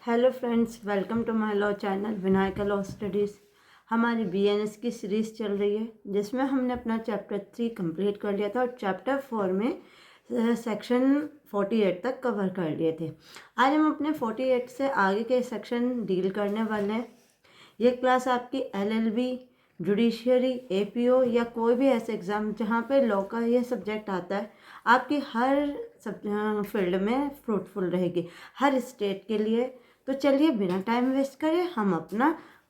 Hello friends, welcome to my law channel Vinayaka law studies. हमारी BNS की series चल रही है जिसमें हमने अपना चैप्टर 3 कंप्लीट कर लिया था और चैप्टर 4 में सेक्शन 48 तक कवर कर लिए थे। आज हम अपने 48 से आगे के सेक्शन डील करने वाले हैं। ये क्लास आपकी एलएलबी, जुडिशियरी, एपीओ या कोई भी ऐसे एग्ज़ाम जहाँ पे लॉ का ये सब्जेक्ट आता है, आपकी हर फील्ड में फ्रूटफुल रहेगी, हर स्टेट के लिए। तो चलिए बिना टाइम वेस्ट करे हम अपना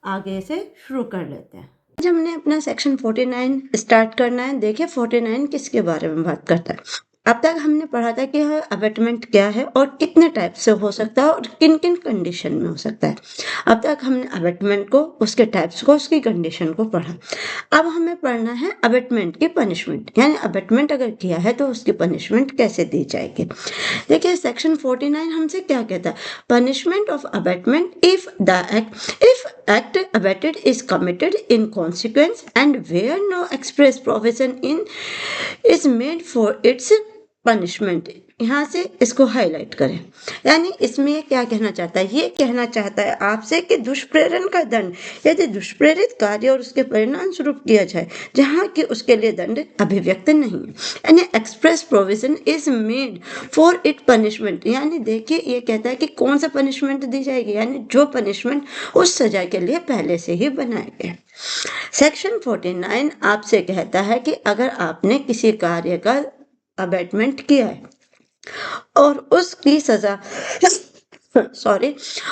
आगे से शुरू कर लेते हैं। आज हमने अपना सेक्शन 49 स्टार्ट करना है। देखिए 49 किसके बारे में बात करता है। अब तक हमने पढ़ा था कि अबेटमेंट क्या है और कितने टाइप से हो सकता है और किन किन कंडीशन में हो सकता है। अब तक हमने अबेटमेंट को, उसके टाइप्स को, उसकी कंडीशन को पढ़ा। अब हमें पढ़ना है अबेटमेंट की पनिशमेंट, यानी अबेटमेंट अगर किया है तो उसकी पनिशमेंट कैसे दी जाएगी। देखिए सेक्शन 49 हमसे क्या कहता है, punishment of abetment if act abetted is committed in consequence and where no express provision in is made for its punishment। यहाँ से इसको हाईलाइट करें, यानी इसमें ये क्या कहना चाहता है, ये कहना चाहता है आपसे कि दुष्प्रेरण का दंड यदि दुष्प्रेरित कार्य और उसके परिणाम स्वरूप किया जाए जहाँ कि उसके लिए दंड अभिव्यक्त नहीं है, यानी express provision is made for it punishment. यानी देखिए ये कहता है कि कौन सा पनिशमेंट दी जाएगी, यानी जो पनिशमेंट उस सजा के लिए पहले से ही बनाए गए। सेक्शन 49 आपसे कहता है कि अगर आपने किसी कार्य का अबेटमेंट किया है और उसकी सजा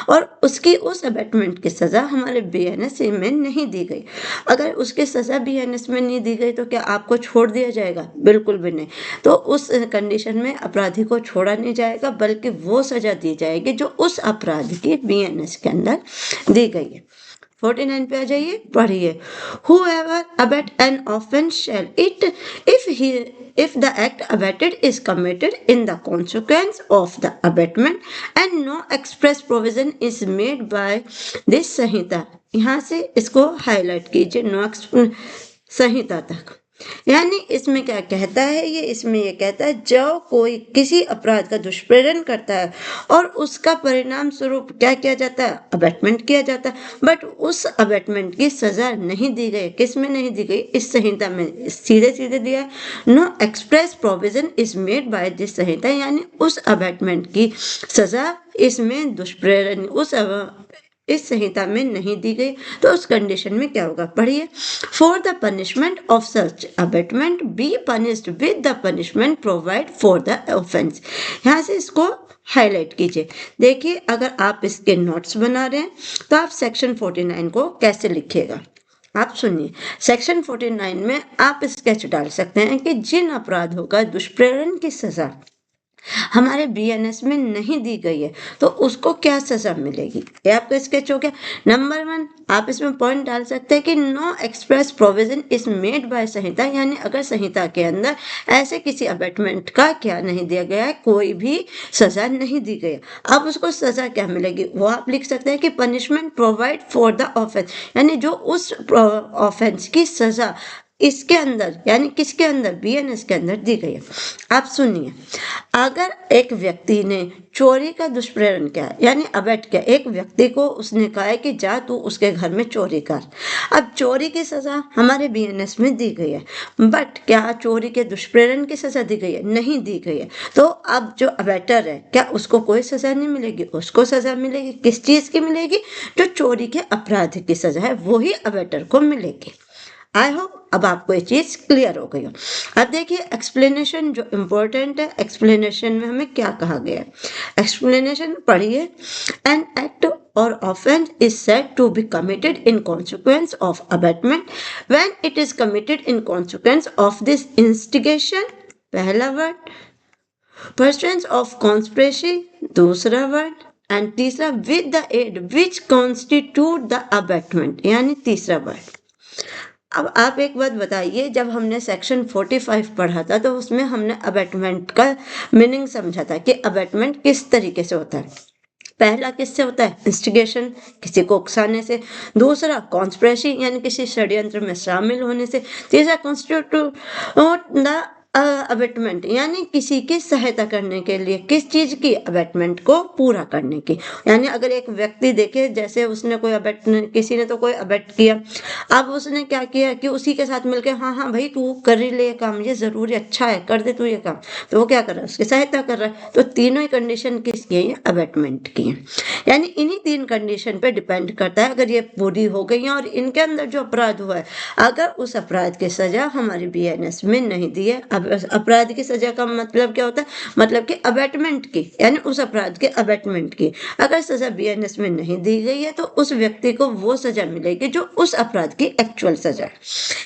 और उसकी उस अबेटमेंट की सजा हमारे बीएनएस में नहीं दी गई, अगर उसकी सजा बीएनएस में नहीं दी गई तो क्या आपको छोड़ दिया जाएगा? बिल्कुल भी नहीं। तो उस कंडीशन में अपराधी को छोड़ा नहीं जाएगा, बल्कि वो सजा दी जाएगी जो उस अपराध की बीएनएस के अंदर दी गई है। 49 पे आ जाइए, पढ़िए। Whoever abet an offense shall it if the act abetted is committed in the consequence of the abatement and no express provision is made by this संहिता। यहाँ से इसको हाईलाइट कीजिए, नो संहिता तक। यानी इसमें क्या कहता है, इसमें ये कहता है जो कोई किसी अपराध का दुष्प्रेरण करता है और उसका परिणाम स्वरूप क्या किया जाता है, अबेटमेंट किया जाता है, बट उस अबेटमेंट की सजा नहीं दी गई। किस में नहीं दी गई? इस संहिता में सीधे सीधे दिया है, no express provision is made by this संहिता, यानी उस अबेटमेंट की सजा इसमें दुष्प्रेरण इस संहिता में नहीं दी गई। तो उस कंडीशन में क्या होगा, पढ़िए। For the punishment of such abetment be punished with the punishment provide for the offence. यहाँ से इसको हाईलाइट कीजिए। देखिए अगर आप इसके नोट्स बना रहे हैं तो आप सेक्शन 49 को कैसे लिखिएगा, आप सुनिए। सेक्शन 49 में आप स्केच डाल सकते हैं कि जिन अपराधों का दुष्प्रेरण की सजा हमारे बीएनएस में नहीं दी गई है तो उसको क्या सजा मिलेगी, ये आपका स्केच हो गया। नंबर 1 आप इसमें पॉइंट डाल सकते हैं कि no express provision is made by संहिता, यानी अगर संहिता के अंदर ऐसे किसी अबेटमेंट का क्या नहीं दिया गया है, कोई भी सजा नहीं दी गई। अब उसको सजा क्या मिलेगी वो आप लिख सकते हैं कि punishment provide for the offence, यानी जो उस ऑफेंस की सजा इसके अंदर, यानी किसके अंदर, बीएनएस के अंदर दी गई है। आप सुनिए, अगर एक व्यक्ति ने चोरी का दुष्प्रेरण किया, यानी अबेट किया, एक व्यक्ति को उसने कहा है कि जा तू उसके घर में चोरी कर। अब चोरी की सजा हमारे बीएनएस में दी गई है, बट क्या चोरी के दुष्प्रेरण की सजा दी गई है? नहीं दी गई है। तो अब जो अबेटर है क्या उसको कोई सजा नहीं मिलेगी? उसको सजा मिलेगी। किस चीज की मिलेगी? जो चोरी के अपराध की सजा है वो ही अबेटर को मिलेगी। आई होप अब आपको ये चीज क्लियर हो गई हो। अब देखिए एक्सप्लेनेशन जो इम्पोर्टेंट है, एक्सप्लेनेशन में हमें क्या कहा गया है, एक्सप्लेनेशन पढ़िए। An act or offense is said to be committed in consequence of abatement when it is committed in consequence of this instigation, पहला वर्ड, pursuance of conspiracy, दूसरा वर्ड, एंड तीसरा with the aid which constitute the abatement, यानी तीसरा word. अब आप एक बात बताइए, जब हमने सेक्शन 45 पढ़ा था तो उसमें हमने अबेटमेंट का मीनिंग समझा था कि अबेटमेंट किस तरीके से होता है। पहला किससे होता है? इंस्टिगेशन, किसी को उकसाने से। दूसरा कॉन्स्पिरेसी, यानी किसी षड्यंत्र में शामिल होने से। तीसरा कॉन्स्टिट्यूट द अबेटमेंट यानी किसी की सहायता करने के लिए, किस चीज की? अबेटमेंट को पूरा करने की। यानी अगर एक व्यक्ति देखे, जैसे उसने कोई किसी ने तो कोई अबेट किया, अब उसने क्या किया कि उसी के साथ मिलकर, हाँ हाँ भाई तू कर ही ले ये काम, ये जरूरी अच्छा है, कर दे तू ये काम, तो वो क्या कर रहा है? उसकी सहायता कर रहा है। तो तीनों ही कंडीशन किसकी है? अबेटमेंट की है। यानी इन्हीं 3 कंडीशन पे डिपेंड करता है। अगर ये पूरी हो गई है और इनके अंदर जो अपराध हुआ है, अगर उस अपराध की सजा हमारी बीएनएस में नहीं दी है, अपराध की सजा का मतलब क्या होता है? मतलब कि अबेटमेंट की, यानी उस अपराध के अबेटमेंट की अगर सजा बीएनएस में नहीं दी गई है, तो उस व्यक्ति को वो सजा मिलेगी जो उस अपराध की एक्चुअल सजा है।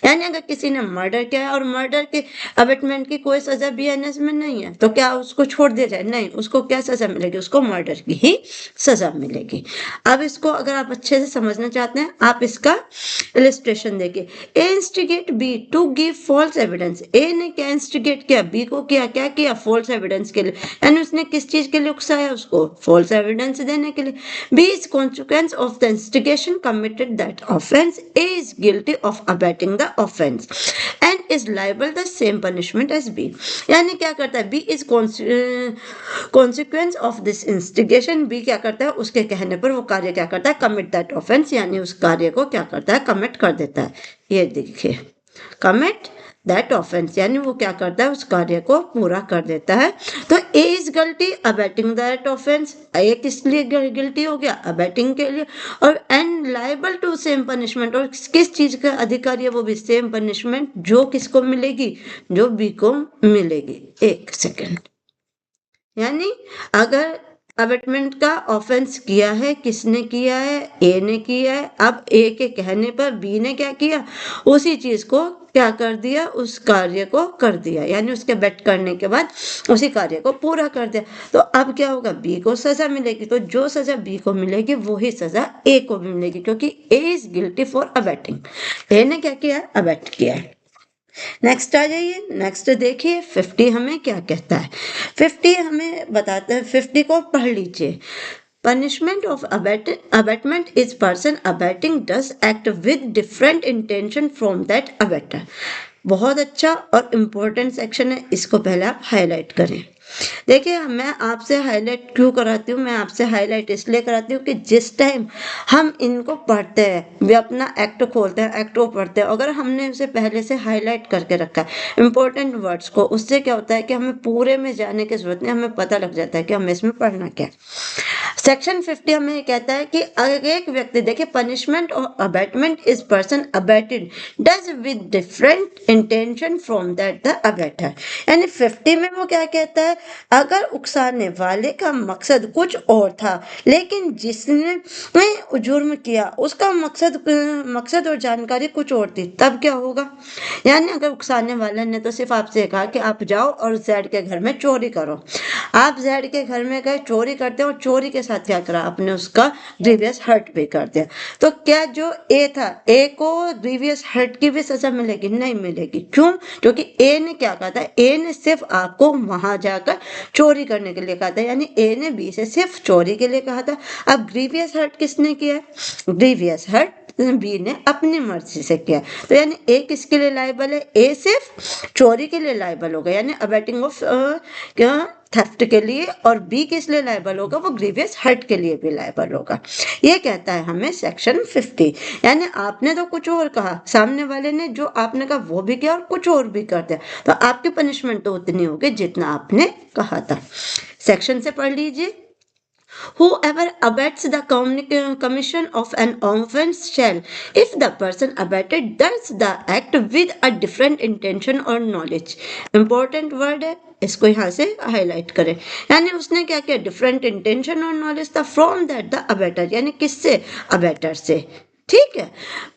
यानी अगर किसी ने मर्डर किया है और मर्डर के अबेटमेंट की कोई सजा बीएनएस में नहीं है, तो क्या उसको छोड़ दिया जाए? नहीं, उसको क्या सजा मिलेगी? उसको मर्डर की ही सजा मिलेगी। अब इसको अगर आप अच्छे से समझना चाहते हैं, आप इसका इलिस्ट्रेशन देखिए। A instigate B to give false evidence. A ने क्या इंस्टिगेट किया? बी को क्या किया? फॉल्स एविडेंस के लिए। यानी उसने किस चीज के लिए उकसाया? उसको फॉल्स एविडेंस देने के लिए। B is consequence of the instigation committed that offence. A is guilty of abetting the offence and is liable the same punishment as B. यानी क्या करता है? B is consequence of this instigation. B क्या करता है? उसके कहने पर वो कार्य क्या करता है? कमिट दैट ऑफेंस, यानी उस कार्य को क्या करता है? कमिट कर देता है। ये देखिए, कमिट दैट ऑफेंस, यानी वो क्या करता है? उस कार्य को पूरा कर देता है। तो A is guilty abetting that offence. A किस लिए गिल्टी हो गया? अबेटिंग के लिए। और and liable to same punishment, और किस चीज का अधिकारी है? वो भी सेम पनिशमेंट जो किसको मिलेगी? जो बी को मिलेगी। एक सेकेंड, यानी अगर अबेटमेंट का ऑफेंस किया है, किसने किया है? ए ने किया है। अब ए के कहने पर बी ने क्या किया? उसी चीज को क्या कर दिया? उस कार्य को कर दिया, यानी उसके बेट करने के बाद उसी कार्य को पूरा कर दिया। तो अब क्या होगा? बी को सजा मिलेगी। तो जो सजा बी को मिलेगी वही सजा ए को भी मिलेगी, क्योंकि ए इज गिल्टी फॉर अबेटिंग। ए ने क्या किया? अबेट किया है। नेक्स्ट आ जाइए, नेक्स्ट देखिए 50 हमें क्या कहता है। 50 हमें बताता है, 50 को पढ़ लीजिए। Punishment of abetment is person abetting does act with different intention from that abetter। बहुत अच्छा और इम्पोर्टेंट सेक्शन है, इसको पहले आप हाईलाइट करें। देखिए, मैं आपसे हाईलाइट क्यों कराती हूँ? मैं आपसे हाईलाइट इसलिए कराती हूँ कि जिस टाइम हम इनको पढ़ते हैं, वे अपना एक्ट खोलते हैं, एक्ट को पढ़ते हैं, अगर हमने उसे पहले से हाईलाइट करके रखा है इंपॉर्टेंट वर्ड्स को, उससे क्या होता है कि हमें पूरे में जाने की जरूरत नहीं, हमें पता लग जाता है कि हमें इसमें पढ़ना क्या है। सेक्शन 50 हमें कहता है कि अगर एक व्यक्ति, देखिए, पनिशमेंट और abetment is person abetted does with different intention from that the abettor. यानी 50 में वो क्या कहता है? अगर उकसाने वाले का मकसद कुछ और था, लेकिन जिसने जुर्म किया उसका मकसद और जानकारी कुछ और थी, तब क्या होगा? यानी अगर उकसाने वाले ने तो सिर्फ आपसे कहा कि आप जाओ और जेड के घर में चोरी करो, आप जेड के घर में गए, चोरी करते हो, और चोरी के साथ क्या करा? आपने उसका ग्रीवियस हर्ट भी कर दिया। तो क्या जो ए था, ए को ग्रीवियस हर्ट की भी सजा मिलेगी? नहीं मिलेगी। क्यों? क्योंकि ए ने क्या कहा था? ए ने सिर्फ आपको वहां जाकर चोरी करने के लिए कहा था, यानी ए ने बी से सिर्फ चोरी के लिए कहा था। अब ग्रीवियस हर्ट किसने किया? ग्रीवियस हर्ट बी ने अपनी मर्जी से किया। तो यानी ए किसके लिए लायबल है? ए सिर्फ चोरी के लिए लायबल होगा, यानी अबेटिंग ऑफ थेफ्ट के लिए, और बी किस लिए लायबल होगा? वो ग्रीवियस हर्ट के लिए भी लायबल होगा। ये कहता है हमें सेक्शन 50। यानी आपने तो कुछ और कहा, सामने वाले ने जो आपने कहा वो भी किया और कुछ और भी कर दिया, तो आपकी पनिशमेंट तो उतनी होगी जितना आपने कहा था। सेक्शन से पढ़ लीजिए। Whoever abets the commission of an offense shall, if the person abated does the act with a different intention or knowledge। important word है, इसको यहाँ से हाईलाइट करें। यानी उसने क्या किया? डिफरेंट इंटेंशन और नॉलेज था फ्रॉम दैट द अबेटर, यानी किससे? अबेटर से। ठीक है।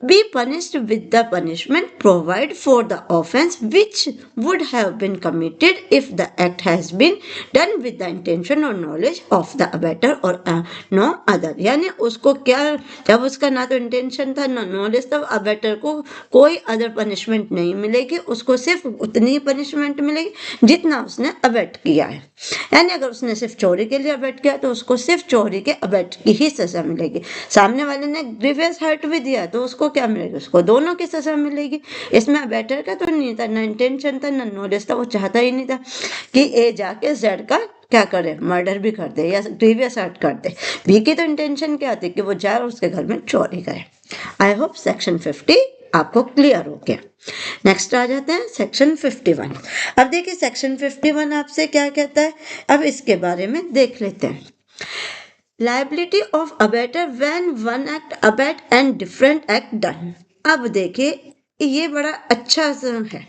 B punished with the punishment provide for the offence which would have been committed if the act has been done with the intention और knowledge of the abettor और no other. यानी उसको क्या, जब उसका ना तो इंटेंशन था ना नॉलेज था, अबेटर को कोई अदर पनिशमेंट नहीं मिलेगी, उसको सिर्फ उतनी पनिशमेंट मिलेगी जितना उसने अबेट किया है। यानी अगर उसने सिर्फ चोरी के लिए अबेट किया तो उसको सिर्फ चोरी के अबेट की ही सजा मिलेगी। सामने वाले ने ग्रीवियस हर्ट हर्ट भी दिया तो उसको क्या मिलेगी, उसको दोनों की सजा मिलेगी। इसमें अबैटर का तो नहीं था, ना इंटेंशन था ना नॉलेज था, वो चाहता ही नहीं था कि ए जाके जेड का क्या करे, मर्डर भी कर दे या ग्रीवियस हर्ट कर दे। बी की तो इंटेंशन क्या थी कि वो जाए और उसके घर में चोरी करे। आई होप सेक्शन 50 आपको क्लियर हो गया। नेक्स्ट आ जाते हैं सेक्शन 51। अब देखिए सेक्शन 51 आपसे क्या कहता है, अब इसके बारे में देख लेते हैं। Liability of abettor when one act abate and different act done. अब देखिए ये बड़ा अच्छा है,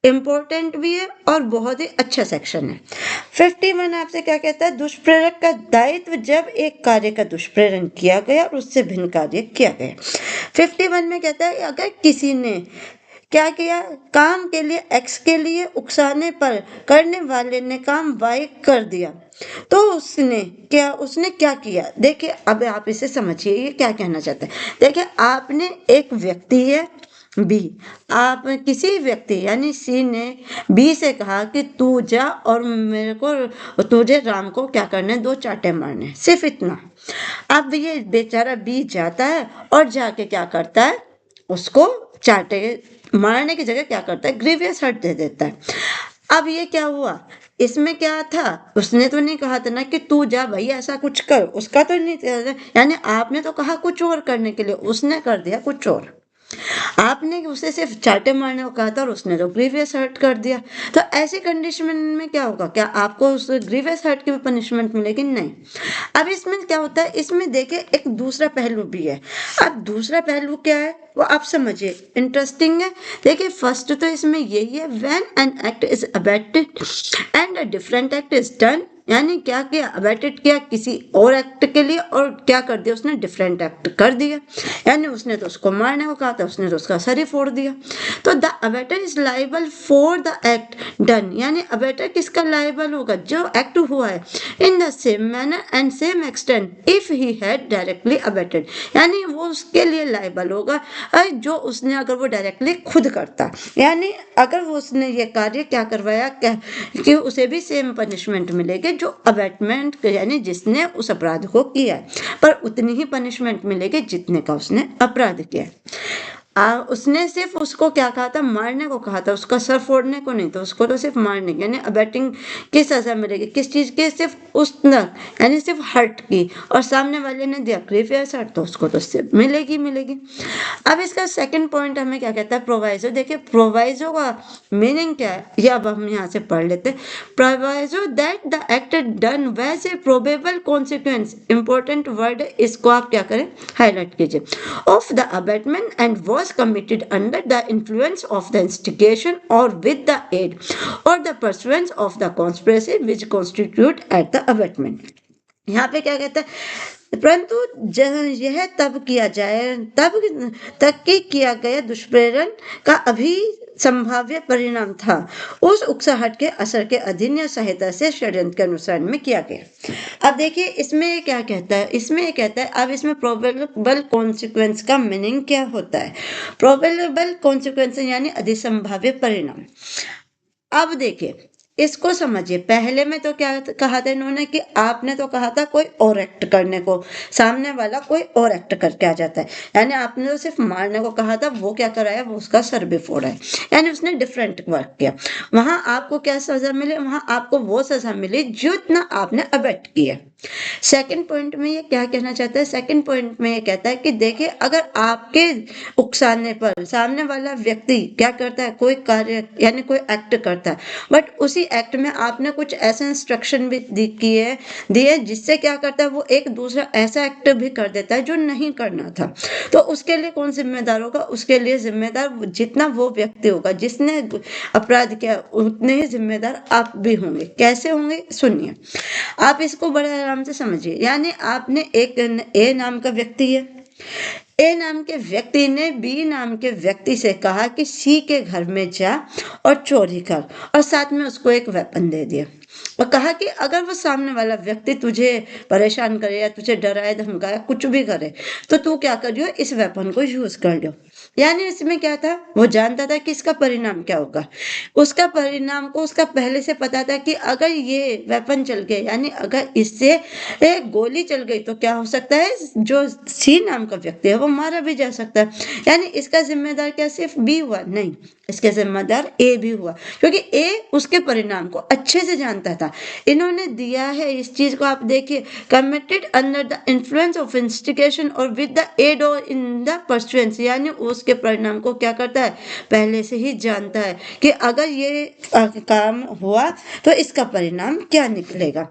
इम्पोर्टेंट भी है और बहुत ही अच्छा सेक्शन है। 51 आपसे क्या कहता है, दुष्प्रेरक का दायित्व जब एक कार्य का दुष्प्रेरण किया गया और उससे भिन्न कार्य किया गया। 51 में कहता है अगर किसी ने क्या किया, काम के लिए एक्स के लिए उकसाने पर करने वाले ने काम वाई कर दिया तो उसने क्या किया। देखिए अब आप इसे समझिए ये क्या कहना चाहते हैं। देखिए आपने एक व्यक्ति है बी, आप किसी व्यक्ति यानी सी ने बी से कहा कि तू जा और मेरे को तुझे राम को क्या करने, 2 चांटे मारने, सिर्फ इतना। अब ये बेचारा बी जाता है और जाके क्या करता है, उसको चांटे मारने की जगह क्या करता है, ग्रीवियस हर्ट दे देता है। अब ये क्या हुआ, इसमें क्या था, उसने तो नहीं कहा था ना कि तू जा भाई ऐसा कुछ कर, उसका तो नहीं था, यानी आपने तो कहा कुछ और करने के लिए, उसने कर दिया कुछ और। आपने उसे सिर्फ चांटे मारने को कहा था और उसने तो ग्रीवियस हर्ट कर दिया। तो ऐसी कंडीशन में क्या होगा, क्या आपको उस ग्रीवियस हर्ट की भी पनिशमेंट मिलेगी, नहीं। अब इसमें क्या होता है, इसमें देखिए एक दूसरा पहलू भी है। अब दूसरा पहलू क्या है वो आप समझिए, इंटरेस्टिंग है। देखिए फर्स्ट तो इसमें यही है, when an act is abetted and a different act is done, यानी क्या किया, अबैटेड किया किसी और एक्ट के लिए और क्या कर दिया उसने, डिफरेंट एक्ट कर दिया। यानी उसने तो उसको मारने को कहा था, उसने तो उसका सर ही फोड़ दिया। तो the abettor is liable for the act done, यानी अबैटर किसका लाइबल होगा, जो एक्ट हुआ है, in the same manner and same extent if he had directly abetted, यानी वो उसके लिए लाइबल होगा जो उसने अगर वो डायरेक्टली खुद करता, यानी अगर वो उसने ये कार्य क्या करवाया कि उसे भी सेम पनिशमेंट मिलेगी जो अबैटमेंट यानी जिसने उस अपराध को किया है, पर उतनी ही पनिशमेंट मिलेगी जितने का उसने अपराध किया। उसने सिर्फ उसको क्या कहा था, मारने को कहा था, उसका सर फोड़ने को नहीं, तो उसको तो सिर्फ मारने की यानी अबैटिंग की सजा मिलेगी, किस चीज की, सिर्फ उस यानी सिर्फ हर्ट की, और सामने वाले ने दिया ग्रीवियस हर्ट तो उसको तो सिर्फ मिलेगी। अब इसका सेकंड पॉइंट हमें क्या कहता है, प्रोवाइजो। देखिए प्रोवाइजो का मीनिंग क्या है ये अब हम यहाँ से पढ़ लेते हैं। Proviso that the act done वैसे प्रोबेबल कॉन्सिक्वेंस, इंपॉर्टेंट वर्ड, इसको आप क्या करें, हाईलाइट कीजिए, of the abatement and was committed under the influence of the instigation or with the aid or the pursuance of the conspiracy which constitute at the abatement। यहाँ पे क्या कहता है, परंतु यह तब किया जाए तब तक कि किया गया दुष्प्रेरण का अभी संभाव्य परिणाम था उस उकसाहट के असर के अधीन या सहायता से षड्यंत्र के अनुसरण में किया गया। अब देखिए इसमें क्या कहता है, इसमें कहता है, अब इसमें प्रोबेबल कॉन्सिक्वेंस का मीनिंग क्या होता है, प्रोबेबल कॉन्सिक्वेंस यानी अधिसंभाव्य परिणाम। अब देखिए इसको समझिए, पहले में तो क्या कहा था इन्होंने कि आपने तो कहा था कोई और एक्ट करने को, सामने वाला कोई और एक्ट करके आ जाता है, यानी आपने तो सिर्फ मारने को कहा था, वो क्या कराया, वो उसका सर भी फोड़ा है, यानी उसने डिफरेंट वर्क किया। वहां आपको क्या सजा मिले, वहां आपको वो सजा मिली जो इतना आपने अबैट किया। सेकंड पॉइंट में ये क्या कहना चाहता है, सेकंड पॉइंट में ये कहता है कि देखिए अगर आपके उकसाने पर सामने वाला व्यक्ति क्या करता है, कोई कार्य यानी कोई एक्ट करता है, बट उसी एक्ट में आपने कुछ ऐसे इंस्ट्रक्शन भी दिए जिससे क्या करता है, वो एक दूसरा ऐसा एक्ट भी कर देता है जो नहीं करना था, तो उसके लिए कौन जिम्मेदार होगा, उसके लिए जिम्मेदार जितना वो व्यक्ति होगा जिसने अपराध किया उतने ही जिम्मेदार आप भी होंगे। कैसे होंगे सुनिए, आप इसको बड़े आराम से समझिए। यानी आपने एक ए नाम का व्यक्ति है, ए नाम के व्यक्ति ने बी नाम के व्यक्ति से कहा कि सी के घर में जा और चोरी कर, और साथ में उसको एक वेपन दे दिया और कहा कि अगर वो सामने वाला व्यक्ति तुझे परेशान करे या तुझे डराए धमकाए कुछ भी करे तो तू क्या करियो, इस वेपन को यूज कर लो। यानी इसमें क्या था, वो जानता था कि इसका परिणाम क्या होगा। उसका परिणाम को उसका पहले से पता था कि अगर ये वेपन चल गए, यानी अगर इससे एक गोली चल गई तो क्या हो सकता है, जो सी नाम का व्यक्ति है वो मारा भी जा सकता है। यानी इसका जिम्मेदार क्या सिर्फ बी हुआ, नहीं, इसके जिम्मेदार ए भी हुआ, क्योंकि ए उसके परिणाम को अच्छे से जानता था। इन्होंने दिया है इस चीज को, आप देखिए, committed under the influence of instigation और विद द एड और इन द परसुएंस, यानी उसके परिणाम को क्या करता है, पहले से ही जानता है कि अगर ये काम हुआ तो इसका परिणाम क्या निकलेगा।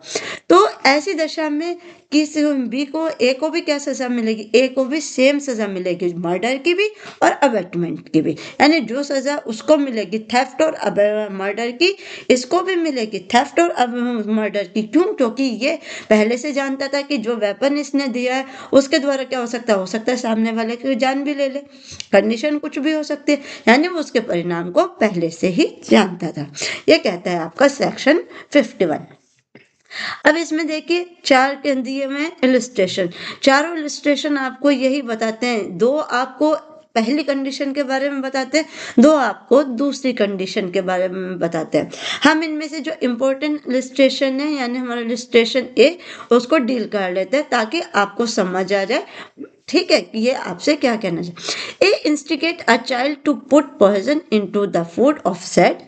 तो ऐसी दशा में किस बी को, ए को भी क्या सजा मिलेगी, ए को भी सेम सजा मिलेगी, मर्डर की भी और अबेटमेंट की भी। यानी जो सजा उसको मिलेगी थेफ्ट और मर्डर की, इसको भी मिलेगी थेफ्ट और मर्डर की। क्यों? क्योंकि ये पहले से जानता था कि जो वेपन इसने दिया है उसके द्वारा क्या हो सकता है सामने वाले की जान भी ले ले, कंडीशन कुछ भी हो सकती है, यानी वो उसके परिणाम को पहले से ही जानता था। ये कहता है आपका सेक्शन 51। अब इसमें देखिए 4 के दिए में इलिस्ट्रेशन, चारों इलिस्ट्रेशन आपको यही बताते हैं, 2 आपको पहली कंडीशन के बारे में बताते हैं, 2 आपको दूसरी कंडीशन के बारे में बताते हैं। हम इनमें से जो इम्पोर्टेंट इलिस्ट्रेशन है, यानी हमारा इलिस्ट्रेशन ए, उसको डील कर लेते हैं ताकि आपको समझ आ जाए, ठीक है, कि ये आपसे क्या कहना चाहिए। A instigate a child to put poison into the food of said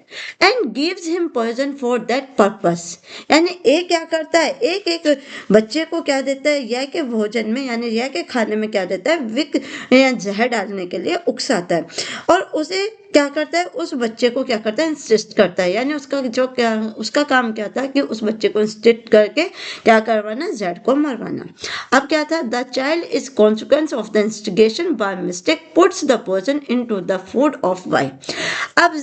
and gives him poison for that purpose. यानी ए क्या करता है, एक बच्चे को क्या देता है, यह के भोजन में, यानी यह के खाने में क्या देता है, विक या जहर डालने के लिए उकसाता है, और उसे क्या करता है, उस बच्चे को क्या करता है, इंसिस्ट करता है, यानी उसका काम क्या था कि उस बच्चे को इंसिस्ट करके क्या करवाना, जेड को मरवाना। अब क्या था, the child is consequence of the instigation by mistake puts the poison into the food of Y. अब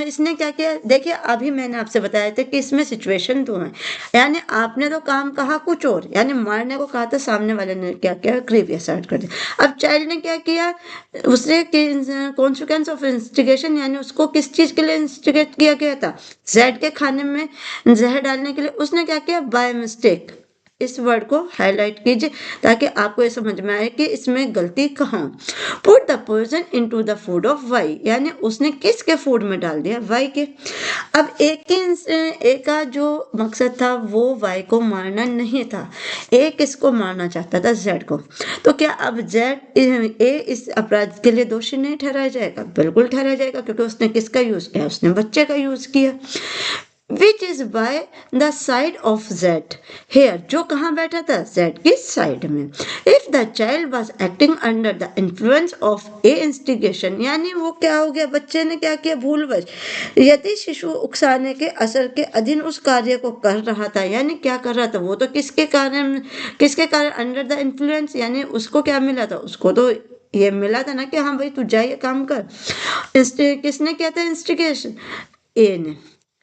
इसने क्या किया, देखिए अभी मैंने आपसे बताया था कि इसमें सिचुएशन 2 है, यानी आपने तो काम कहा कुछ और, यानी मारने को कहा था, सामने वाले ने क्या किया, ग्रेवियस ऐड कर दिया। अब चाइल्ड ने क्या किया, उसने कॉन्सिक्वेंस ऑफ इंस्टिगेशन, यानी उसको किस चीज के लिए इंस्टिगेट किया गया था, जेड के खाने में जहर डालने के लिए, उसने क्या किया, बाय मिस्टेक। इस वर्ड को हाईलाइट कीजिए ताकि आपको ये समझ में आए कि इसमें गलती कहाँ। Put the poison into the food of Y, यानी उसने किसके फूड में डाल दिया, वाई के। अब एक का जो मकसद था वो वाई को मारना नहीं था, एक इसको मारना चाहता था, जेड को। तो क्या अब जेड ए इस अपराध के लिए दोषी नहीं ठहराया जाएगा, बिल्कुल ठहराया जाएगा, क्योंकि उसने किसका यूज किया, उसने बच्चे का यूज किया। Which is by the side of Z here, जो कहाँ बैठा था, Z की साइड में। If the child was acting under the influence of a instigation, यानी वो क्या हो गया, बच्चे ने क्या किया, भूलवश, यदि शिशु उकसाने के असर के अधीन उस कार्य को कर रहा था, यानी क्या कर रहा था, वो तो किसके कारण अंडर द इन्फ्लुएंस, यानी उसको क्या मिला था, उसको तो ये मिला था ना कि हाँ भाई तू जा ये काम कर। किसने किया था इंस्टिगेशन, ए ने,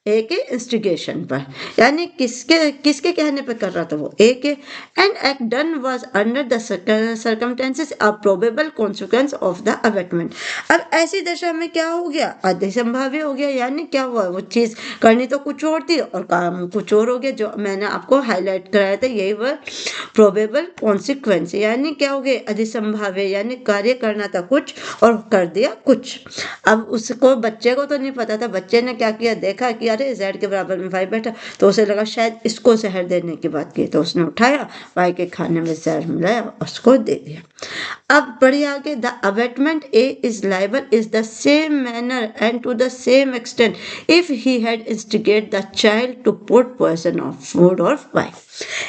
ए के इंस्टिगेशन पर, यानी किसके किसके कहने पर कर रहा था, वो ए के। And act done was under the circumstances a probable consequence of the abetment. अब ऐसी दशा में क्या हो गया, अधिसंभाव्य हो गया, यानी क्या हुआ, वो चीज करनी तो कुछ और थी और काम कुछ और हो गया, जो मैंने आपको हाईलाइट कराया था, यही वह प्रोबेबल कॉन्सिक्वेंस, यानी क्या हो गया, अधिसंभाव्य, यानी कार्य करना था कुछ और कर दिया कुछ। अब उसको, बच्चे को तो नहीं पता था, बच्चे ने क्या किया, देखा कि अरे जेड के बराबर में वाई बैठा, तो उसे लगा शायद इसको जहर देने की बात की, तो उसने उठाया, वाई के खाने में जहर मिलाया, उसको दे दिया। अब बढ़िए आगे, the abetment A is liable is the same manner and to the same extent if he had instigate the child to put poison of food of Y.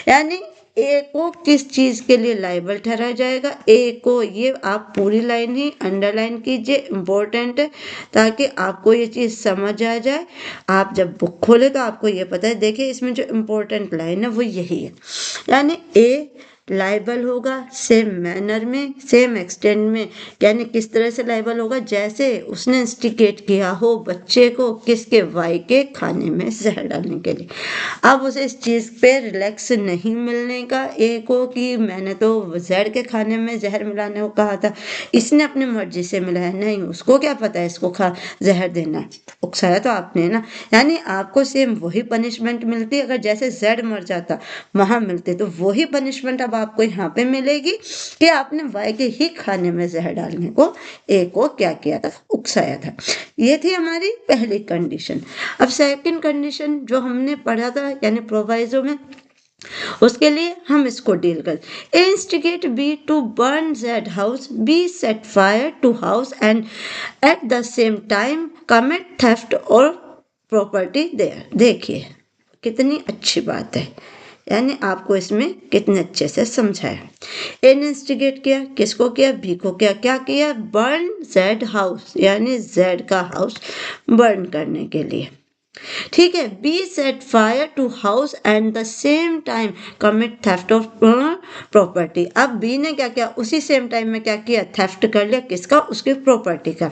यानी ए को किस चीज के लिए लाइबल ठहराया जाएगा, ए को, ये आप पूरी लाइन ही अंडरलाइन कीजिए, इंपॉर्टेंट है ताकि आपको ये चीज समझ आ जाए। आप जब बुक खोले तो आपको ये पता है, देखिए इसमें जो इम्पोर्टेंट लाइन है वो यही है, यानी ए लाइबल होगा सेम मैनर में, सेम एक्सटेंट में, यानी किस तरह से लाइबल होगा, जैसे उसने इंस्टिगेट किया हो बच्चे को, किसके, वाई के खाने में जहर डालने के लिए। अब उसे इस चीज पे रिलैक्स नहीं मिलने का, ए को, कि मैंने तो जेड के खाने में जहर मिलाने को कहा था, इसने अपनी मर्जी से मिलाया, नहीं उसको क्या पता है इसको जहर देना, उकसाया तो आपने ना। यानी आपको सेम वही पनिशमेंट मिलती, अगर जैसे जेड मर जाता वहां मिलती, तो वही पनिशमेंट अब आपको यहाँ पे मिलेगी कि आपने वाई के ही खाने में जहर डालने को ए को क्या किया था, उकसाया था। ये थी हमारी पहली कंडीशन। अब सेकंड कंडीशन जो हमने पढ़ा था यानी प्रोवाइजो में, उसके लिए हम इसको डील कर, instigate B to burn Z house, B set fire to house and at the same time commit theft और प्रॉपर्टी देयर। देखिए कितनी अच्छी बात है, यानी आपको इसमें कितने अच्छे से समझाया। ए ने इंस्टिगेट किया, किसको किया, बी को किया, क्या किया, बर्न जेड हाउस यानी जेड का हाउस बर्न करने के लिए, ठीक है। B set fire to house and the same time commit theft of property. अब बी ने क्या किया, उसी सेम टाइम में क्या किया, थेफ्ट कर लिया, किसका, उसकी प्रॉपर्टी का।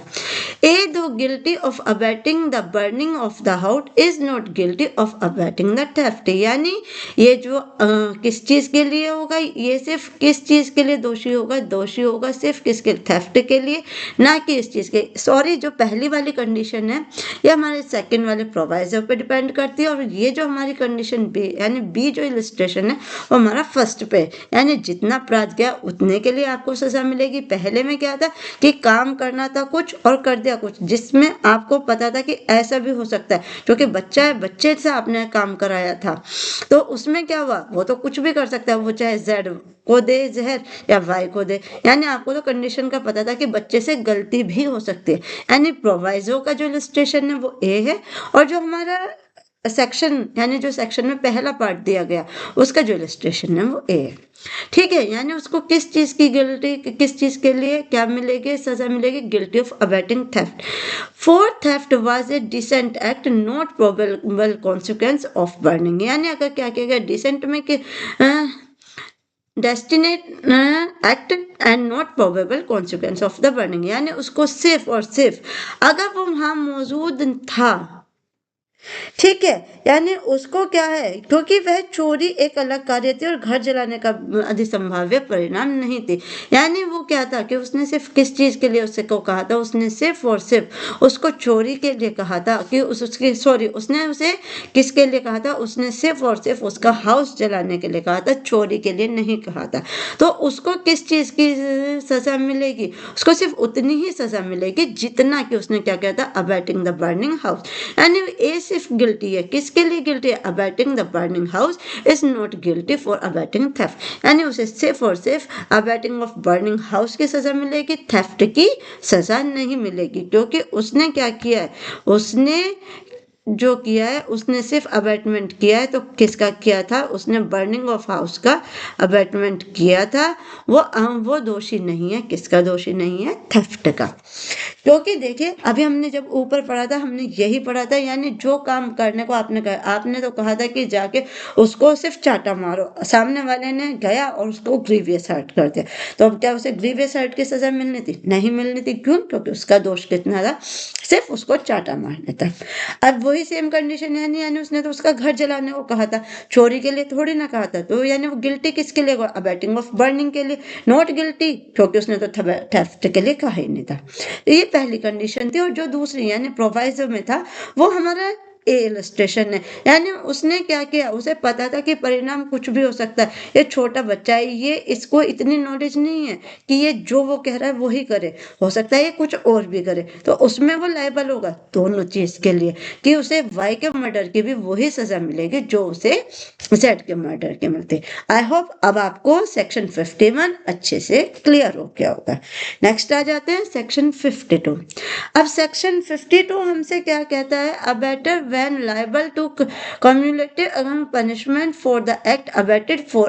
ए दो guilty of abetting the burning of the house is not guilty of abetting the theft, यानी ये जो किस चीज के लिए होगा, ये सिर्फ किस चीज के लिए दोषी होगा, दोषी होगा सिर्फ किसके, थेफ्ट के लिए, ना कि इस चीज के। सॉरी, जो पहली वाली कंडीशन है ये हमारे सेकंड वाले प्रोवाइजर पे डिपेंड करती है, और ये जो हमारी कंडीशन बी यानी बी जो इलस्ट्रेशन है वो हमारा फर्स्ट पे, यानी जितना अपराध किया उतने के लिए आपको सजा मिलेगी। पहले में क्या था कि काम करना था कुछ और कर दिया कुछ, जिसमें आपको पता था कि ऐसा भी हो सकता है, क्योंकि बच्चा है, बच्चे से आपने काम कराया था, तो उसमें क्या हुआ, वो तो कुछ भी कर सकता है, वो चाहे जेड को दे जहर या वाई को दे, यानी आपको तो कंडीशन का पता था कि बच्चे से गलती भी हो सकती है। यानी प्रोवाइजो का जो इलस्ट्रेशन है वो ए है, और जो हमारा सेक्शन यानी जो सेक्शन में पहला पार्ट दिया गया उसका जो इलस्ट्रेशन है वो ए है, ठीक है। यानी उसको किस चीज की गिल्टी, किस चीज के लिए क्या मिलेगी, सजा मिलेगी, guilty of abetting theft. For theft was a distinct act not probable consequence of burning, यानी अगर क्या किया गया डिसेंट में कि distinct act and not probable consequence of the burning, यानी उसको सिर्फ और सिर्फ अगर वो वहां मौजूद था, ठीक है, यानी उसको क्या है, क्योंकि वह चोरी एक अलग कार्य थी और घर जलाने का अधिसंभाव्य परिणाम नहीं थी। यानी वो क्या था कि उसने सिर्फ किस चीज के लिए उससे को कहा था, उसने सिर्फ और सिर्फ उसको चोरी के लिए कहा था कि उसके सॉरी उसने उसे किसके लिए कहा था, उसने सिर्फ और सिर्फ उसका हाउस जलाने के लिए कहा था, चोरी के लिए नहीं कहा था। तो उसको किस चीज की सजा मिलेगी, उसको सिर्फ उतनी ही सजा मिलेगी जितना कि उसने क्या किया था, अबेटिंग द बर्निंग हाउस। यानी ए सिर्फ गिल्टी है, किसके लिए गिल्टी है, abetting the burning house is not guilty for abetting theft, यानी उसे सिर्फ और सिर्फ अबेटिंग ऑफ बर्निंग हाउस की सजा मिलेगी, थेफ्ट की सजा नहीं मिलेगी, क्योंकि उसने क्या किया है, उसने जो किया है उसने सिर्फ अबेटमेंट किया है। तो किसका किया था, उसने बर्निंग ऑफ हाउस का अबेटमेंट किया था, वो दोषी नहीं है, किसका दोषी नहीं है, थेफ्ट का। क्योंकि देखिए अभी हमने जब ऊपर पढ़ा था हमने यही पढ़ा था, यानी जो काम करने को आपने कहा, आपने तो कहा था कि जाके उसको सिर्फ चाटा मारो, सामने वाले ने गया और उसको ग्रीवियस हर्ट कर दिया, तो अब क्या उसे ग्रीवियस हर्ट की सजा मिलनी थी, नहीं मिलनी थी, क्यों, क्योंकि उसका दोष कितना था, सिर्फ उसको चाटा मारने था। अब वही सेम कंडीशन है, यानी उसने तो उसका घर जलाने को कहा था, चोरी के लिए थोड़ी ना कहा था, तो यानी वो गिल्टी किसके लिए, अबेटिंग ऑफ बर्निंग के लिए, नॉट गिल्टी क्योंकि उसने तो थेफ्ट के लिए कहा ही नहीं था। ये पहली कंडीशन थी, और जो दूसरी यानी प्रोवाइजर में था वो हमारा ए इलस्ट्रेशन है, यानी उसने क्या किया, उसे पता था कि परिणाम कुछ भी हो सकता है, ये छोटा बच्चा है, ये इसको इतनी नॉलेज नहीं है कि ये जो वो कह रहा है वही करे, हो सकता है ये कुछ और भी करे, तो उसमें वो लायबल होगा दोनों चीज के लिए, कि उसे वाई के मर्डर की भी वही सजा मिलेगी जो उसे जेड के मर्डर की मिलती। आई होप अब आपको सेक्शन 51 अच्छे से क्लियर हो गया होगा। नेक्स्ट आ जाते हैं सेक्शन 52। अब सेक्शन 52 हमसे क्या कहता है, a better when liable to cumulative punishment for the act abetted for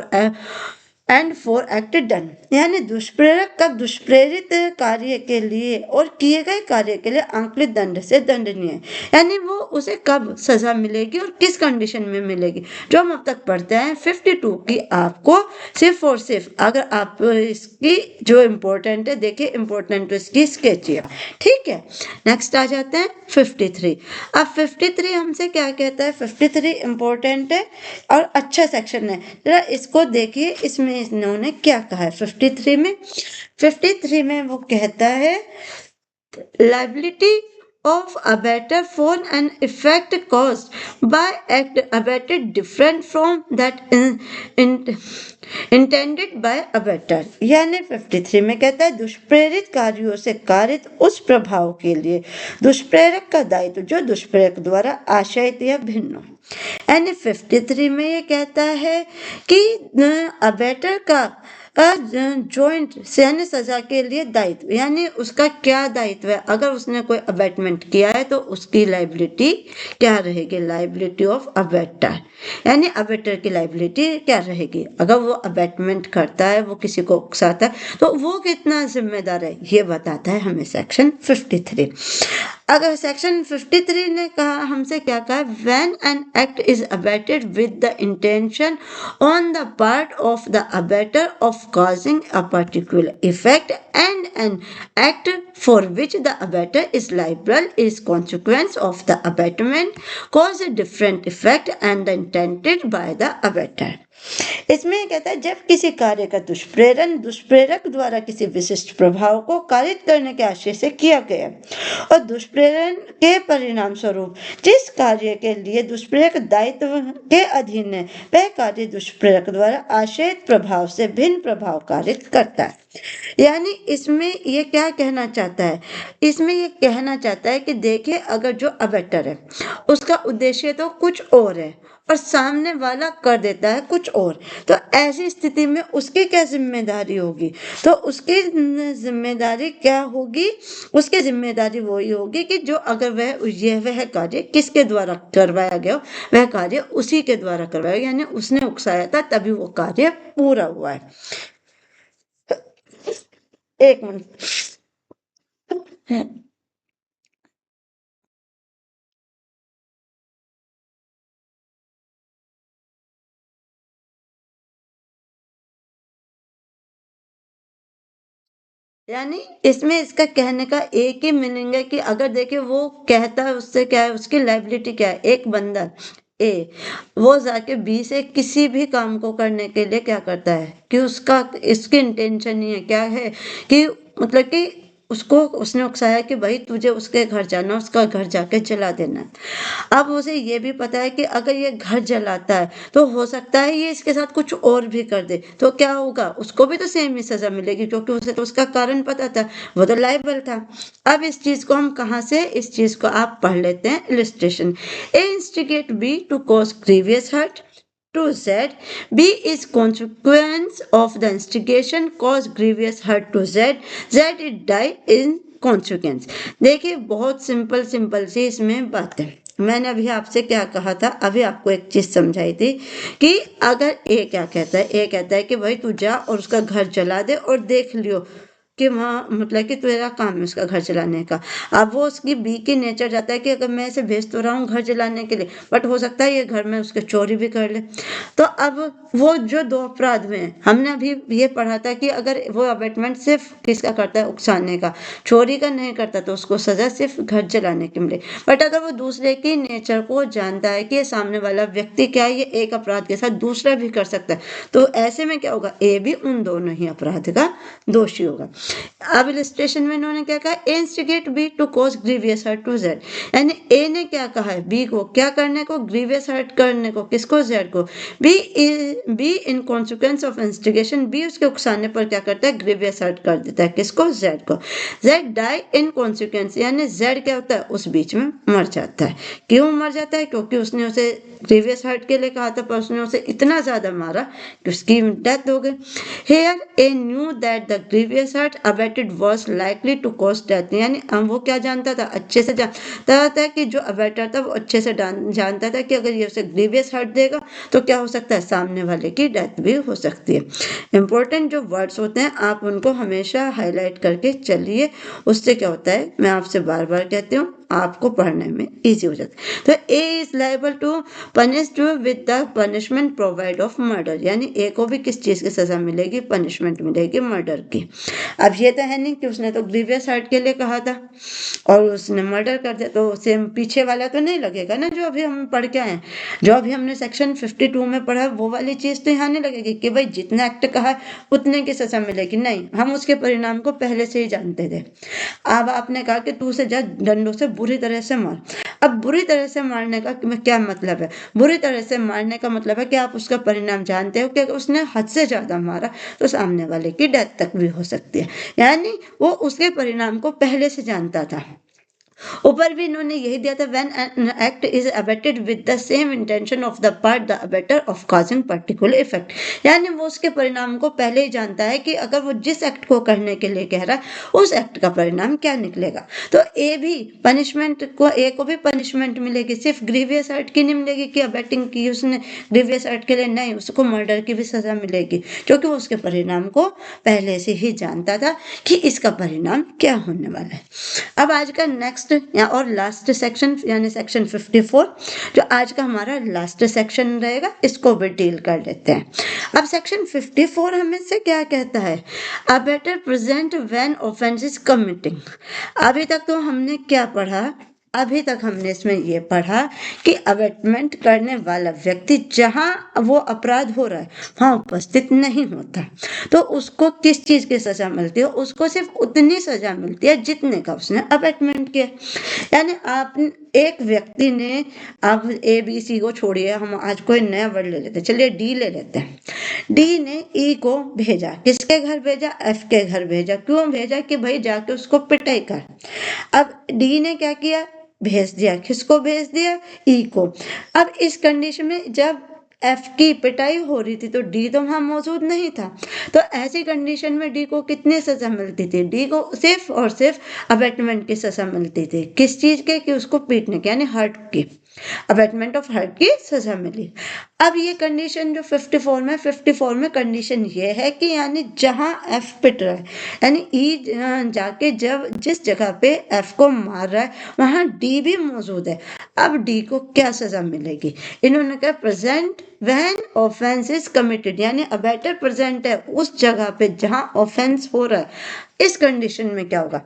and for act done, यानी दुष्प्रेरक का दुष्प्रेरित कार्य के लिए और किए गए कार्य के लिए आंकलित दंड से दंडनीय है, यानी वो उसे कब सजा मिलेगी और किस कंडीशन में मिलेगी, जो हम अब तक पढ़ते हैं 52 की आपको सिर्फ और सिर्फ, अगर आप इसकी जो इम्पोर्टेंट है देखिए, इम्पोर्टेंट इसकी स्केच है, ठीक है। नेक्स्ट आ जाते हैं 53। अब 53 हमसे क्या कहता है, 53 इम्पोर्टेंट है और अच्छा सेक्शन है, जरा इसको देखिए, इसमें इन्होंने क्या कहा है 53 में। 53 में वो कहता है liability of abater for an effect caused by act abated different from that intended by abater। यानी 53 में कहता है दुष्प्रेरित कार्यों से कारित उस प्रभाव के लिए दुष्प्रेरक का दायित्व जो दुष्प्रेरक द्वारा आशयित या भिन्न हो। यानी 53 में ये कहता है कि अबेटर का जॉइंट यानी सजा के लिए दायित्व, यानी उसका क्या दायित्व है। अगर उसने कोई अबेटमेंट किया है तो उसकी लाइबिलिटी क्या रहेगी, लाइबिलिटी ऑफ अबेटर, यानी अबेटर की लाइबिलिटी क्या रहेगी। अगर वो अबेटमेंट करता है, वो किसी को उकसाता है, तो वो कितना जिम्मेदार है, ये बताता है हमें सेक्शन 53। अगर सेक्शन 53 ने कहा हमसे क्या कहा, when an act is abetted with the intention on the part of the abettor of causing a particular effect and an act for which the abetter is liable is consequence of the abatement cause a different effect and intended by the abetter। इसमें कहता है जब किसी कार्य का दुष्प्रेरण दुष्प्रेरक द्वारा किसी विशिष्ट प्रभाव को कारित करने के आशय से किया गया और दुष्प्रेरण के परिणाम स्वरूप जिस कार्य के लिए दुष्प्रेरक दायित्व के अधीन है वह कार्य दुष्प्रेरक द्वारा आशयित प्रभाव से भिन्न प्रभाव कारित करता है। यानी इसमें ये क्या कहना चाहता है, इसमें ये कहना चाहता है कि देखिए अगर जो अबेटर है उसका उद्देश्य तो कुछ और है और सामने वाला कर देता है कुछ और, तो ऐसी स्थिति में उसकी क्या जिम्मेदारी होगी, तो उसकी जिम्मेदारी क्या होगी, उसकी जिम्मेदारी वही होगी कि जो अगर वह कार्य किसके द्वारा करवाया गया वह कार्य उसी के द्वारा करवाया, यानी उसने उकसाया था तभी वो कार्य पूरा हुआ है। एक मिनट, यानी इसमें इसका कहने का एक ही मीनिंग है कि अगर देखिए वो कहता है उससे क्या है, उसकी लाइबिलिटी क्या है, एक बंदा ए वो जाके बी से किसी भी काम को करने के लिए क्या करता है कि उसका इसकी इंटेंशन ही है क्या है कि मतलब कि उसको उसने उकसाया कि भाई तुझे उसके घर जाना, उसका घर जाके जला देना। अब उसे ये भी पता है कि अगर ये घर जलाता है तो हो सकता है ये इसके साथ कुछ और भी कर दे, तो क्या होगा, उसको भी तो सेम ही सजा मिलेगी क्योंकि उसे तो उसका कारण पता था, वो तो लायबल था। अब इस चीज को हम कहाँ से, इस चीज को आप पढ़ लेते हैं illustration. A instigate B to cause grievous hurt to Z. B is consequence of the instigation cause grievous hurt to Z. Z it die in consequence। देखिए बहुत सिंपल सिंपल सी इसमें बात है। मैंने अभी आपसे क्या कहा था, अभी आपको एक चीज समझाई थी कि अगर ए क्या कहता है, ए कहता है कि भाई तू जा और उसका घर जला दे और देख लियो कि वहाँ मतलब कि तेरा काम है उसका घर जलाने का। अब वो उसकी बी की नेचर जाता है कि अगर मैं इसे भेज तो रहा हूँ घर जलाने के लिए, बट हो सकता है ये घर में उसके चोरी भी कर ले। तो अब वो जो दो अपराध में है, हमने अभी ये पढ़ा था कि अगर वो अबेटमेंट सिर्फ किसका करता है, उकसाने का, चोरी का नहीं करता तो उसको सजा सिर्फ घर जलाने की मिले। बट अगर वो दूसरे की नेचर को जानता है कि ये सामने वाला व्यक्ति क्या है, ये एक अपराध के साथ दूसरा भी कर सकता है, तो ऐसे में क्या होगा, ए भी उन दोनों ही अपराध का दोषी होगा। अब इलिस्ट्रेशन में इन्होंने क्या कहा, A instigate B to cause grievous hurt to Z, यानी ए ने क्या कहा है बी को क्या करने को, ग्रीवियस हर्ट करने को, किसको, जेड को। B in consequence of instigation, B उसके उकसाने पर क्या करता है, ग्रीवियस हर्ट कर देता है, किसको, जेड को। जेड डाई इन कॉन्सिक्वेंस, यानी जेड क्या होता है उस बीच में मर जाता है। क्यों मर जाता है, क्योंकि उसने उसे ग्रीवियस हर्ट के लिए कहा था पर उसने उसे इतना ज्यादा मारा कि उसकी डेथ हो गई। Here A knew that the grievous hurt abetted was likely to cause death, यानी वो क्या जानता था, अच्छे से जानता था कि जो अबेटर था वो अच्छे से जानता था कि अगर ये उसे ग्रीवियस हर्ट देगा तो क्या हो सकता है, सामने वाले की डेथ भी हो सकती है। इंपॉर्टेंट जो वर्ड्स होते हैं आप उनको हमेशा हाईलाइट करके चलिए, उससे क्या होता है, मैं आपसे बार बार कहती हूँ आपको पढ़ने में इजी हो जाता है। तो A is liable to punished with the punishment provide of murder, यानी ए को भी किस चीज की सजा मिलेगी, पनिशमेंट मिलेगी मर्डर की। अब ये तो है नहीं कि उसने तो ग्रीवियस हर्ट के लिए कहा था और उसने मर्डर कर दिया, तो सेम पीछे वाला तो नहीं लगेगा ना, जो अभी हम पढ़ के आए, जो अभी हमने सेक्शन 52 में पढ़ा वो वाली चीज तो यहाँ नहीं लगेगी कि भाई जितना एक्ट कहा उतने की सजा मिलेगी, नहीं, हम उसके परिणाम को पहले से ही जानते थे। अब आपने कहा कि तू उसे जा डंडों से बुरी तरह से मार। अब बुरी तरह से मारने का क्या मतलब है? बुरी तरह से मारने का मतलब है कि आप उसका परिणाम जानते हो कि अगर उसने हद से ज्यादा मारा तो सामने वाले की डेथ तक भी हो सकती है, यानी वो उसके परिणाम को पहले से जानता था। ऊपर भी इन्होंने यही दिया था, when an act is abetted with the same intention of the part the abettor of causing particular effect, यानी वो उसके परिणाम को पहले ही जानता है कि अगर वो जिस एक्ट को करने के लिए कह रहा है उस एक्ट का परिणाम क्या निकलेगा। तो ए भी पनिशमेंट को, ए को भी पनिशमेंट मिलेगी, सिर्फ ग्रीवियस एक्ट की नहीं मिलेगी कि अबेटिंग की उसने ग्रीवियस एक्ट के लिए, नहीं, उसको मर्डर की भी सजा मिलेगी, क्योंकि वो उसके परिणाम को पहले से ही जानता था कि इसका परिणाम क्या होने वाला है। अब आज का नेक्स्ट या और लास्ट सेक्शन यानी सेक्शन 54 जो आज का हमारा लास्ट सेक्शन रहेगा, इसको भी डील कर लेते हैं। अब सेक्शन 54 हमें से क्या कहता है? A better present when offence is committing. अभी तक तो हमने क्या पढ़ा? अभी तक हमने इसमें ये पढ़ा कि अबेटमेंट करने वाला व्यक्ति जहां वो अपराध हो रहा है वहां उपस्थित नहीं होता, तो उसको किस चीज की सजा मिलती है? उसको सिर्फ उतनी सजा मिलती है जितने का उसने अबेटमेंट किया। यानी आप एक व्यक्ति ने, अब ए बी सी को छोड़िए, हम आज कोई नया वर्ड ले लेते हैं, चलिए डी ले लेते हैं। डी ने ई को भेजा, किसके घर भेजा? एफ के घर भेजा। क्यों भेजा? कि भाई जाके उसको पिटाई कर। अब डी ने क्या किया? भेज दिया। किसको भेज दिया? ई को। अब इस कंडीशन में जब एफ की पिटाई हो रही थी तो डी तो वहां मौजूद नहीं था, तो ऐसी कंडीशन में डी को कितनी सजा मिलती थी? डी को सिर्फ और सिर्फ अबेटमेंट की सजा मिलती थी। किस चीज के? कि उसको पीटने की, यानी हर्ट की, अबेटमेंट ऑफ हर्ट की सजा मिली। अब ये कंडीशन जो 54 में कंडीशन ये है कि यानी जहां एफ पिट रहा है, यानी ई जाके जब जिस जगह पे एफ को मार रहा है वहां डी भी मौजूद है। अब डी को क्या सजा मिलेगी? इन्होंने कहा present when offence is committed, यानी अबेटर प्रेजेंट है उस जगह पे जहां ऑफेंस हो रहा है। इस कंडीशन में क्या होगा?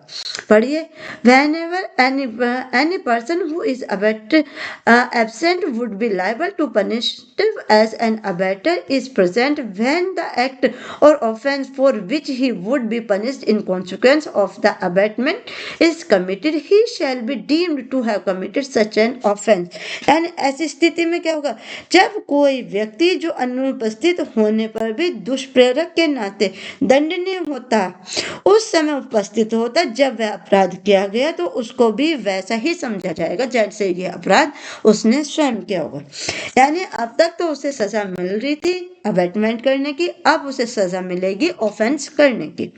पढ़िए, whenever any person who is absent would be liable to punishment as an abetter is present when the act or offense for which he would be punished in consequence of the abatement is committed, he shall be deemed to have committed such an offense। यानी ऐसी स्थिति में क्या होगा? जब कोई व्यक्ति जो अनुपस्थित होने पर भी दुष्प्रेरक के नाते दंडनीय होता, उस समय उपस्थित होता जब वह अपराध किया गया, तो उसको भी वैसा ही समझा जाएगा जैसे ये अपराध उसने स्वयं किया होगा। यानी अब तक तो उसे सजा मिल रही थी अबेटमेंट करने की, अब उसे सजा मिलेगी ऑफेंस करने की।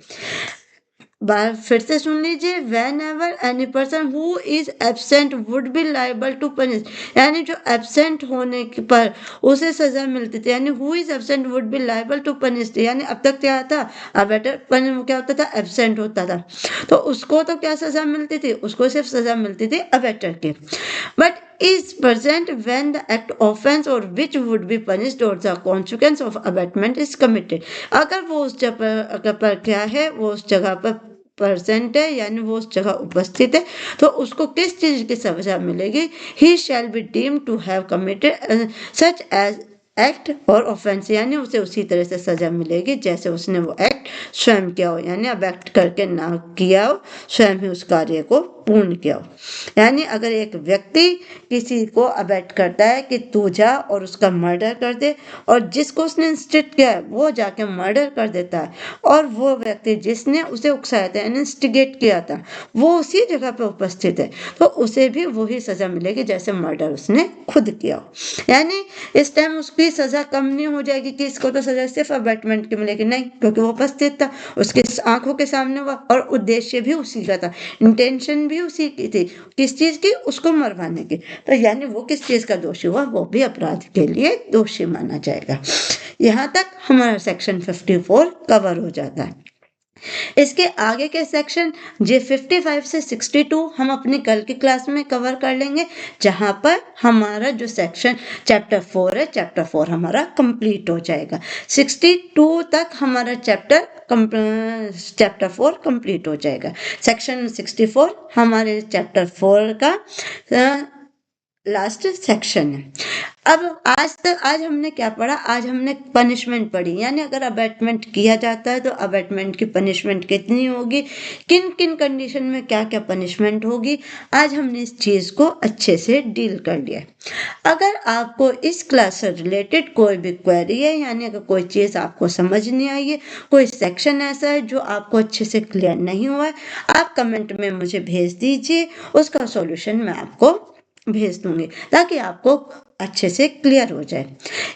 बार फिर से सुन लीजिए, whenever any person who is absent would be liable to punish, यानी जो एबसेंट होने पर उसे सजा मिलती थी, यानी who is absent would be liable to punish. यानी अब तक क्या था? अबेटर क्या होता था? एबसेंट होता था, तो उसको तो क्या सजा मिलती थी? उसको सिर्फ सजा मिलती थी अबेटर की। But is present when the act offense or which would be punished or the consequence of abatement is committed। अगर वो उस जगह पर क्या है, वो उस जगह पर प्रेजेंट है, यानी वो उस जगह उपस्थित है, तो उसको किस चीज की सजा मिलेगी? he shall be deemed to have committed such as act और ऑफेंस, यानी उसे उसी तरह से सजा मिलेगी जैसे उसने वो एक्ट स्वयं किया हो, यानी अब एक्ट करके ना किया हो, स्वयं ही उस कार्य को पूर्ण किया हो। यानी अगर एक व्यक्ति किसी को अबेट करता है कि तू जा और उसका मर्डर कर दे, और जिसको उसने इंस्टिगेट किया है वो जाके मर्डर कर देता है, और वो व्यक्ति जिसने उसे उकसाया था यानी इंस्टिगेट किया था वो उसी जगह पे उपस्थित है, तो उसे भी वही सजा मिलेगी जैसे मर्डर उसने खुद किया हो। यानी इस टाइम उसकी सजा कम नहीं हो जाएगी कि इसको तो सजा सिर्फ अबेटमेंट की मिलेगी, नहीं, क्योंकि वो उपस्थित था, उसके आंखों के सामने हुआ, और उद्देश्य भी उसी का था, इंटेंशन भी उसी की थी, किस चीज की? उसको मरवाने की। तो यानी वो किस चीज का दोषी हुआ? वो भी अपराध के लिए दोषी माना जाएगा। यहाँ तक हमारा सेक्शन 54 कवर हो जाता है। इसके आगे के सेक्शन जे 55 से 62 हम अपनी कल की क्लास में कवर कर लेंगे, जहां पर हमारा जो सेक्शन चैप्टर 4 है, चैप्टर 4 हमारा कंप्लीट हो जाएगा। 62 तक हमारा चैप्टर 4 कंप्लीट हो जाएगा। सेक्शन 64 हमारे चैप्टर 4 का लास्ट सेक्शन है। आज हमने क्या पढ़ा? आज हमने पनिशमेंट पढ़ी, यानी अगर अबैटमेंट किया जाता है तो अबैटमेंट की पनिशमेंट कितनी होगी, किन किन कंडीशन में क्या क्या पनिशमेंट होगी, आज हमने इस चीज को अच्छे से डील कर लिया। अगर आपको इस क्लास से रिलेटेड कोई भी क्वेरी है, यानी अगर कोई चीज आपको समझ नहीं आई है, कोई सेक्शन ऐसा है जो आपको अच्छे से क्लियर नहीं हुआ है, आप कमेंट में मुझे भेज दीजिए, उसका सॉल्यूशन मैं आपको भेज दूंगी ताकि आपको अच्छे से क्लियर हो जाए।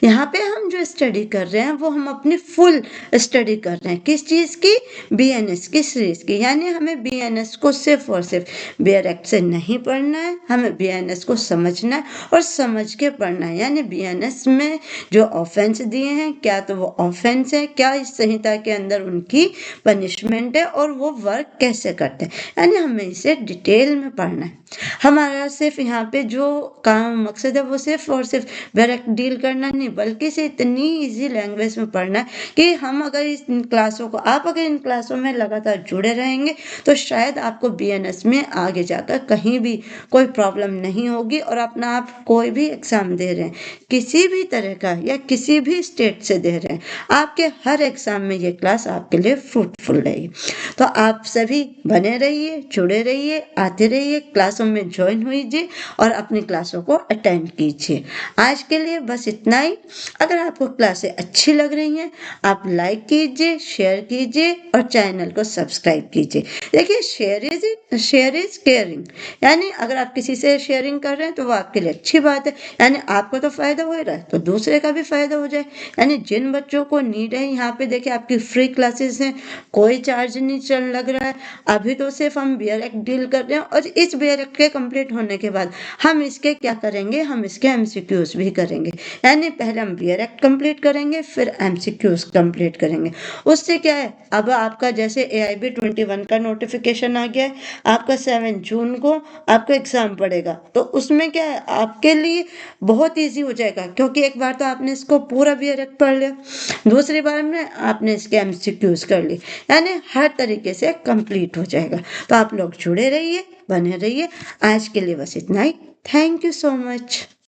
यहाँ पे हम जो स्टडी कर रहे हैं वो हम अपनी फुल स्टडी कर रहे हैं, किस चीज की? बीएनएस की सीरीज की। यानी हमें बीएनएस को सिर्फ और सिर्फ बेयर एक्ट से नहीं पढ़ना है, हमें बीएनएस को समझना है और समझ के पढ़ना है। यानी बीएनएस में जो ऑफेंस दिए हैं, क्या तो वो ऑफेंस है, क्या इस संहिता के अंदर उनकी पनिशमेंट है और वो वर्क कैसे करते हैं, यानी हमें इसे डिटेल में पढ़ना है। हमारा सिर्फ यहाँ पे जो काम मकसद है वो सिर्फ और सिर्फ डायरेक्ट डील करना नहीं, बल्कि इसे इतनी इजी लैंग्वेज में पढ़ना है कि हम अगर इन क्लासों को, आप अगर इन क्लासों में लगातार जुड़े रहेंगे तो शायद आपको बीएनएस में आगे जाकर कहीं भी कोई प्रॉब्लम नहीं होगी और अपना आप कोई भी एग्जाम दे रहे हैं, किसी भी तरह का या किसी भी स्टेट से दे रहे हैं, आपके हर एग्जाम में ये क्लास आपके लिए फ्रूटफुल रहेगी। तो आप सभी बने रहिए, जुड़े रहिए, आते रहिए, क्लासों में ज्वाइन होइए और अपनी क्लासों को अटेंड कीजिए। आज के लिए बस इतना ही। अगर आपको क्लासें अच्छी लग रही हैं, आप लाइक कीजिए, शेयर कीजिए और चैनल को सब्सक्राइब कीजिए। देखिए, शेयर इज केयरिंग, यानी अगर आप किसी से शेयरिंग कर रहे हैं तो वो आपके लिए अच्छी बात है, यानी आपको तो फायदा हो रहा है तो दूसरे का भी फायदा हो जाए। यानी जिन बच्चों को नीड है, यहाँ पे देखिए आपकी फ्री क्लासेस हैं, कोई चार्ज नहीं चल लग रहा है। अभी तो सिर्फ हम बेयर एक्ट डील कर रहे हैं और इस बेयर एक्ट के कंप्लीट होने के बाद हम इसके क्या करेंगे, हम इसके एमसीक्यूज भी करेंगे। यानी पहले हम बेयर एक्ट कंप्लीट करेंगे, फिर एमसीक्यूज कंप्लीट करेंगे। उससे क्या है, अब आपका जैसे AIB 21 का नोटिफिकेशन आ गया है, आपका 7 जून को आपका एग्जाम पड़ेगा, तो उसमें क्या है, आपके लिए बहुत ईजी हो जाएगा, क्योंकि एक बार तो आपने इसको पूरा बेयर एक्ट पढ़ लिया, दूसरी बार में आपने इसके एमसीक्यूज कर लिए, यानी हर तरीके से कंप्लीट हो जाएगा। तो आप लोग जुड़े रहिए, बने रहिए। आज के लिए बस इतना ही। Thank you so much.